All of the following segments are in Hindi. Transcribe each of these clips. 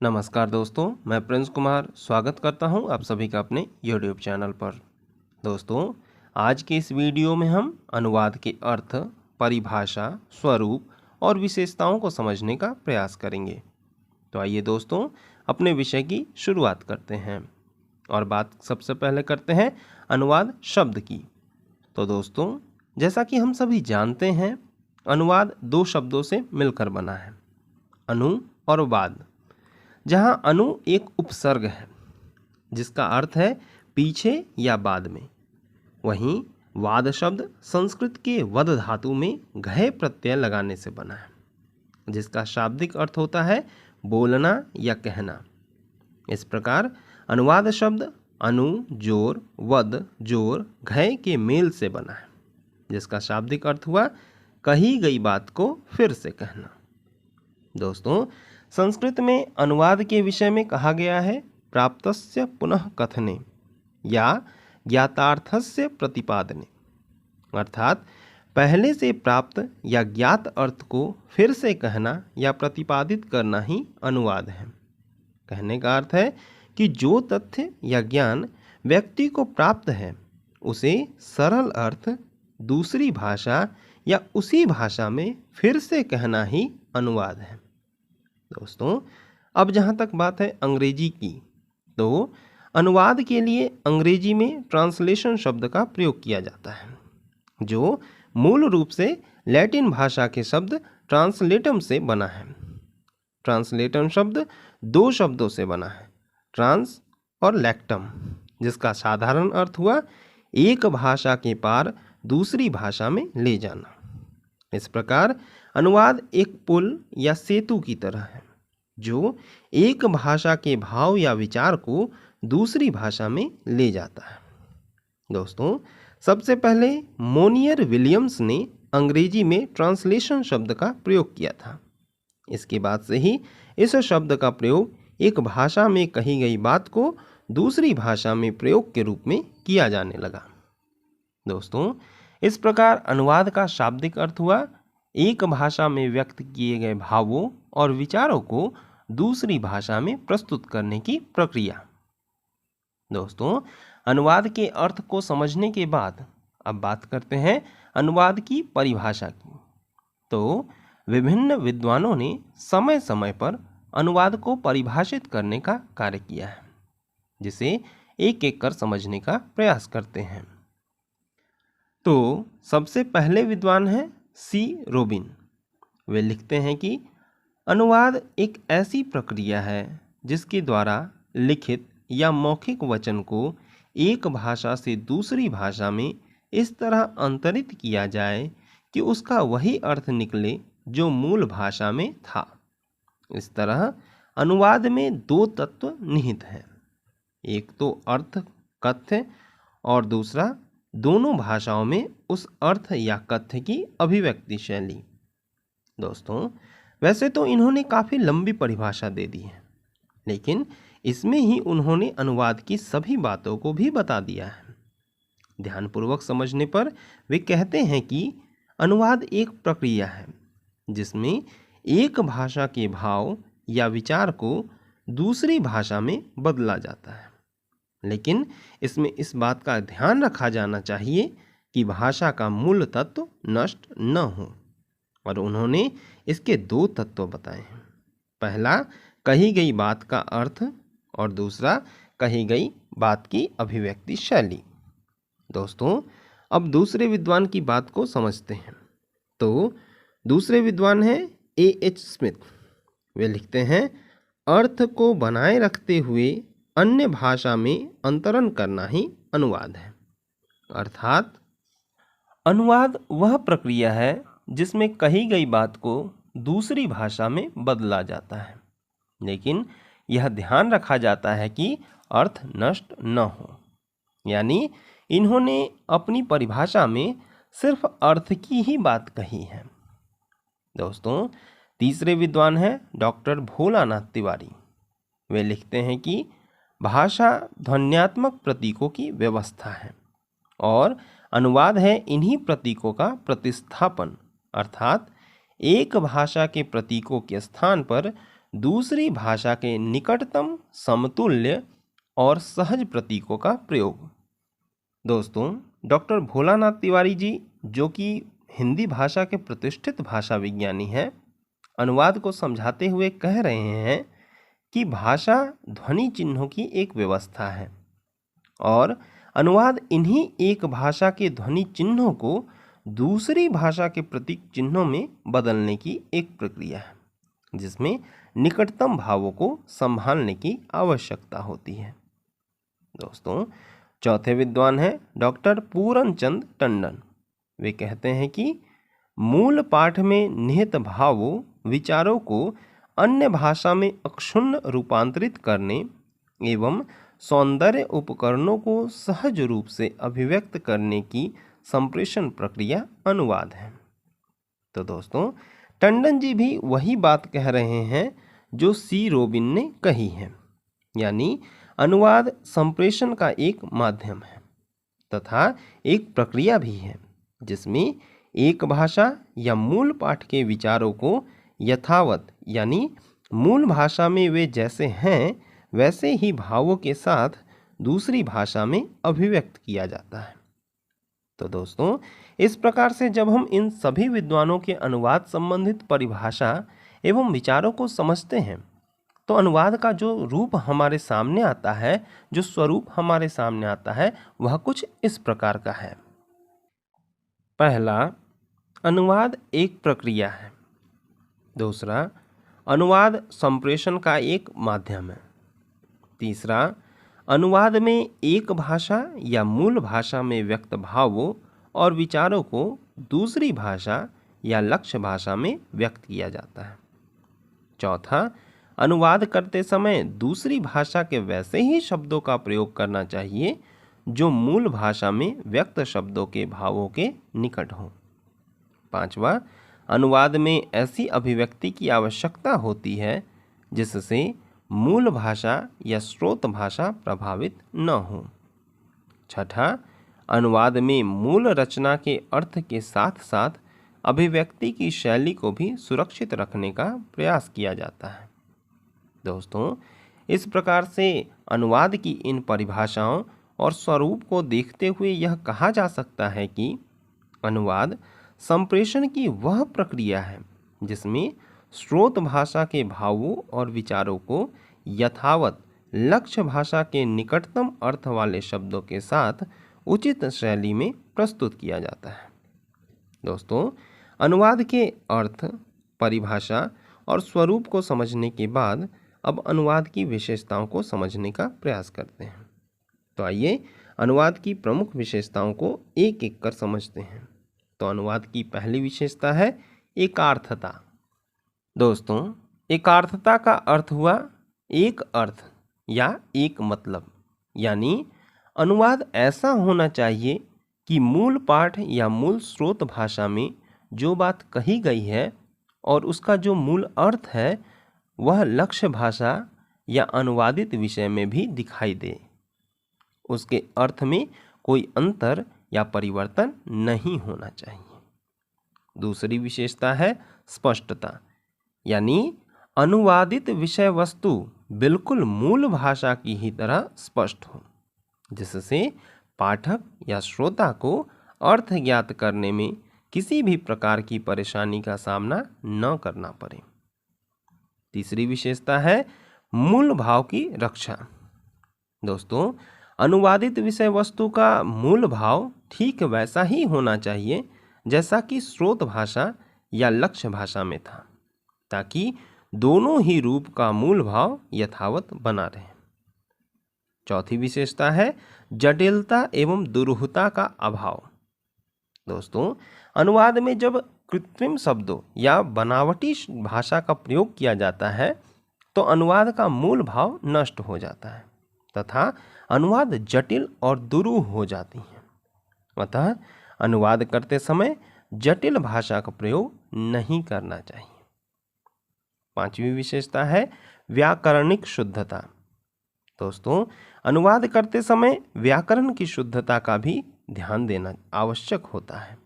नमस्कार दोस्तों, मैं प्रिंस कुमार स्वागत करता हूं आप सभी का अपने YouTube चैनल पर। दोस्तों, आज के इस वीडियो में हम अनुवाद के अर्थ, परिभाषा, स्वरूप और विशेषताओं को समझने का प्रयास करेंगे। तो आइए दोस्तों, अपने विषय की शुरुआत करते हैं और बात सबसे पहले करते हैं अनुवाद शब्द की। तो दोस्तों, जैसा कि हम सभी जानते हैं, अनुवाद दो शब्दों से मिलकर बना है, अनु और वाद। जहां अनु एक उपसर्ग है जिसका अर्थ है पीछे या बाद में, वहीं वाद शब्द संस्कृत के वद धातु में घय प्रत्यय लगाने से बना है, जिसका शाब्दिक अर्थ होता है बोलना या कहना। इस प्रकार अनुवाद शब्द अनु जोर वद जोर घय के मेल से बना है, जिसका शाब्दिक अर्थ हुआ कही गई बात को फिर से कहना। दोस्तों, संस्कृत में अनुवाद के विषय में कहा गया है प्राप्तस्य पुनः कथने या ज्ञातार्थस्य प्रतिपादने, अर्थात पहले से प्राप्त या ज्ञात अर्थ को फिर से कहना या प्रतिपादित करना ही अनुवाद है। कहने का अर्थ है कि जो तथ्य या ज्ञान व्यक्ति को प्राप्त है उसे सरल अर्थ दूसरी भाषा या उसी भाषा में फिर से कहना ही अनुवाद है। दोस्तों, अब जहाँ तक बात है अंग्रेजी की, तो अनुवाद के लिए अंग्रेजी में ट्रांसलेशन शब्द का प्रयोग किया जाता है, जो मूल रूप से लैटिन भाषा के शब्द ट्रांसलेटम से बना है। ट्रांसलेटम शब्द दो शब्दों से बना है, ट्रांस और लैक्टम, जिसका साधारण अर्थ हुआ एक भाषा के पार दूसरी भाषा में ले जाना। इस प्रकार अनुवाद एक पुल या सेतु की तरह है, जो एक भाषा के भाव या विचार को दूसरी भाषा में ले जाता है। दोस्तों, सबसे पहले मोनियर विलियम्स ने अंग्रेजी में ट्रांसलेशन शब्द का प्रयोग किया था। इसके बाद से ही इस शब्द का प्रयोग एक भाषा में कही गई बात को दूसरी भाषा में प्रयोग के रूप में किया जाने लगा। दोस्तों, इस प्रकार अनुवाद का शाब्दिक अर्थ हुआ एक भाषा में व्यक्त किए गए भावों और विचारों को दूसरी भाषा में प्रस्तुत करने की प्रक्रिया। दोस्तों, अनुवाद के अर्थ को समझने के बाद अब बात करते हैं अनुवाद की परिभाषा की। तो विभिन्न विद्वानों ने समय समय पर अनुवाद को परिभाषित करने का कार्य किया है, जिसे एक एक कर समझने का प्रयास करते हैं। तो सबसे पहले विद्वान हैं सी रोबिन। वे लिखते हैं कि अनुवाद एक ऐसी प्रक्रिया है जिसके द्वारा लिखित या मौखिक वचन को एक भाषा से दूसरी भाषा में इस तरह अंतरित किया जाए कि उसका वही अर्थ निकले जो मूल भाषा में था। इस तरह अनुवाद में दो तत्व निहित हैं, एक तो अर्थ कथ्य और दूसरा दोनों भाषाओं में उस अर्थ या कथ्य की अभिव्यक्ति शैली। दोस्तों, वैसे तो इन्होंने काफ़ी लंबी परिभाषा दे दी है, लेकिन इसमें ही उन्होंने अनुवाद की सभी बातों को भी बता दिया है। ध्यानपूर्वक समझने पर वे कहते हैं कि अनुवाद एक प्रक्रिया है जिसमें एक भाषा के भाव या विचार को दूसरी भाषा में बदला जाता है, लेकिन इसमें इस बात का ध्यान रखा जाना चाहिए कि भाषा का मूल तत्व नष्ट न हो। और उन्होंने इसके दो तत्व बताए हैं, पहला कही गई बात का अर्थ और दूसरा कही गई बात की अभिव्यक्ति शैली। दोस्तों, अब दूसरे विद्वान की बात को समझते हैं। तो दूसरे विद्वान हैं A.H. स्मिथ। वे लिखते हैं अर्थ को बनाए रखते हुए अन्य भाषा में अंतरण करना ही अनुवाद है। अर्थात अनुवाद वह प्रक्रिया है जिसमें कही गई बात को दूसरी भाषा में बदला जाता है, लेकिन यह ध्यान रखा जाता है कि अर्थ नष्ट न हो। यानी इन्होंने अपनी परिभाषा में सिर्फ अर्थ की ही बात कही है। दोस्तों, तीसरे विद्वान हैं डॉक्टर भोलानाथ तिवारी। वे लिखते हैं कि भाषा ध्वन्यात्मक प्रतीकों की व्यवस्था है और अनुवाद है इन्हीं प्रतीकों का प्रतिस्थापन, अर्थात एक भाषा के प्रतीकों के स्थान पर दूसरी भाषा के निकटतम, समतुल्य और सहज प्रतीकों का प्रयोग। दोस्तों, डॉक्टर भोलानाथ तिवारी जी, जो कि हिंदी भाषा के प्रतिष्ठित भाषा विज्ञानी हैं, अनुवाद को समझाते हुए कह रहे हैं कि भाषा ध्वनि चिन्हों की एक व्यवस्था है और अनुवाद इन्हीं एक भाषा के ध्वनि चिन्हों को दूसरी भाषा के प्रतीक चिन्हों में बदलने की एक प्रक्रिया है, जिसमें निकटतम भावों को संभालने की आवश्यकता होती है। दोस्तों, चौथे विद्वान हैं डॉक्टर पूरनचंद टंडन। वे कहते हैं कि मूल पाठ में निहित भावों, विचारों को अन्य भाषा में अक्षुण्ण रूपांतरित करने एवं सौंदर्य उपकरणों को सहज रूप से अभिव्यक्त करने की संप्रेषण प्रक्रिया अनुवाद है। तो दोस्तों, टंडन जी भी वही बात कह रहे हैं जो सी रोबिन ने कही है, यानी अनुवाद संप्रेषण का एक माध्यम है तथा एक प्रक्रिया भी है, जिसमें एक भाषा या मूल पाठ के विचारों को यथावत, यानी मूल भाषा में वे जैसे हैं वैसे ही भावों के साथ दूसरी भाषा में अभिव्यक्त किया जाता है। तो दोस्तों, इस प्रकार से जब हम इन सभी विद्वानों के अनुवाद संबंधित परिभाषा एवं विचारों को समझते हैं, तो अनुवाद का जो रूप हमारे सामने आता है, जो स्वरूप हमारे सामने आता है, वह कुछ इस प्रकार का है। पहला, अनुवाद एक प्रक्रिया है। दूसरा, अनुवाद संप्रेषण का एक माध्यम है। तीसरा, अनुवाद में एक भाषा या मूल भाषा में व्यक्त भावों और विचारों को दूसरी भाषा या लक्ष्य भाषा में व्यक्त किया जाता है। चौथा, अनुवाद करते समय दूसरी भाषा के वैसे ही शब्दों का प्रयोग करना चाहिए जो मूल भाषा में व्यक्त शब्दों के भावों के निकट हों। पांचवा, अनुवाद में ऐसी अभिव्यक्ति की आवश्यकता होती है जिससे मूल भाषा या स्रोत भाषा प्रभावित न हो। छठा, अनुवाद में मूल रचना के अर्थ के साथ साथ अभिव्यक्ति की शैली को भी सुरक्षित रखने का प्रयास किया जाता है। दोस्तों, इस प्रकार से अनुवाद की इन परिभाषाओं और स्वरूप को देखते हुए यह कहा जा सकता है कि अनुवाद संप्रेषण की वह प्रक्रिया है जिसमें स्रोत भाषा के भावों और विचारों को यथावत लक्ष्य भाषा के निकटतम अर्थ वाले शब्दों के साथ उचित शैली में प्रस्तुत किया जाता है। दोस्तों, अनुवाद के अर्थ, परिभाषा और स्वरूप को समझने के बाद अब अनुवाद की विशेषताओं को समझने का प्रयास करते हैं। तो आइए अनुवाद की प्रमुख विशेषताओं को एक एक कर समझते हैं। तो अनुवाद की पहली विशेषता है एकार्थता। दोस्तों, एकार्थता का अर्थ हुआ एक अर्थ या एक मतलब, यानी अनुवाद ऐसा होना चाहिए कि मूल पाठ या मूल स्रोत भाषा में जो बात कही गई है और उसका जो मूल अर्थ है वह लक्ष्य भाषा या अनुवादित विषय में भी दिखाई दे। उसके अर्थ में कोई अंतर या परिवर्तन नहीं होना चाहिए। दूसरी विशेषता है स्पष्टता, यानी अनुवादित विषय वस्तु बिल्कुल मूल भाषा की ही तरह स्पष्ट हो, जिससे पाठक या श्रोता को अर्थ ज्ञात करने में किसी भी प्रकार की परेशानी का सामना न करना पड़े। तीसरी विशेषता है मूल भाव की रक्षा। दोस्तों, अनुवादित विषय वस्तु का मूल भाव ठीक वैसा ही होना चाहिए जैसा कि स्रोत भाषा या लक्ष्य भाषा में था, ताकि दोनों ही रूप का मूल भाव यथावत बना रहे। चौथी विशेषता है जटिलता एवं दुरूहता का अभाव। दोस्तों, अनुवाद में जब कृत्रिम शब्दों या बनावटी भाषा का प्रयोग किया जाता है तो अनुवाद का मूल भाव नष्ट हो जाता है तथा अनुवाद जटिल और दुरूह हो जाती है। अतः अनुवाद करते समय जटिल भाषा का प्रयोग नहीं करना चाहिए। पांचवी विशेषता है व्याकरणिक शुद्धता। दोस्तों, अनुवाद करते समय व्याकरण की शुद्धता का भी ध्यान देना आवश्यक होता है।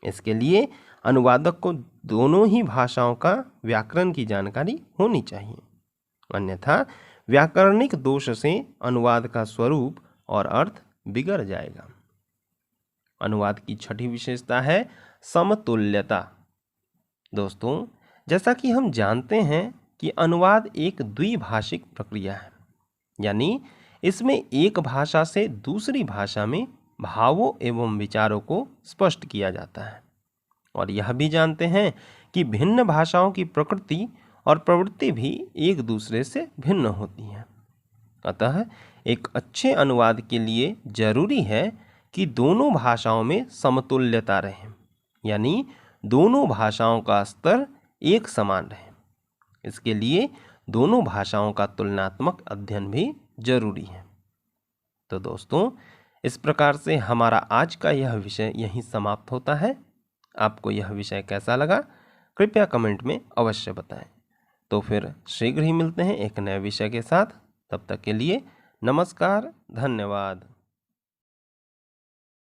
इसके लिए अनुवादक को दोनों ही भाषाओं का व्याकरण की जानकारी होनी चाहिए, अन्यथा व्याकरणिक दोष से अनुवाद का स्वरूप और अर्थ बिगड़ जाएगा। अनुवाद की छठी विशेषता है समतुल्यता। दोस्तों, जैसा कि हम जानते हैं कि अनुवाद एक द्विभाषिक प्रक्रिया है, यानी इसमें एक भाषा से दूसरी भाषा में भावों एवं विचारों को स्पष्ट किया जाता है। और यह भी जानते हैं कि भिन्न भाषाओं की प्रकृति और प्रवृत्ति भी एक दूसरे से भिन्न होती हैं। अतः एक अच्छे अनुवाद के लिए जरूरी है कि दोनों भाषाओं में समतुल्यता रहे, यानी दोनों भाषाओं का स्तर एक समान रहे। इसके लिए दोनों भाषाओं का तुलनात्मक अध्ययन भी जरूरी है। तो दोस्तों, इस प्रकार से हमारा आज का यह विषय यहीं समाप्त होता है। आपको यह विषय कैसा लगा कृपया कमेंट में अवश्य बताएं। तो फिर शीघ्र ही मिलते हैं एक नए विषय के साथ। तब तक के लिए नमस्कार, धन्यवाद।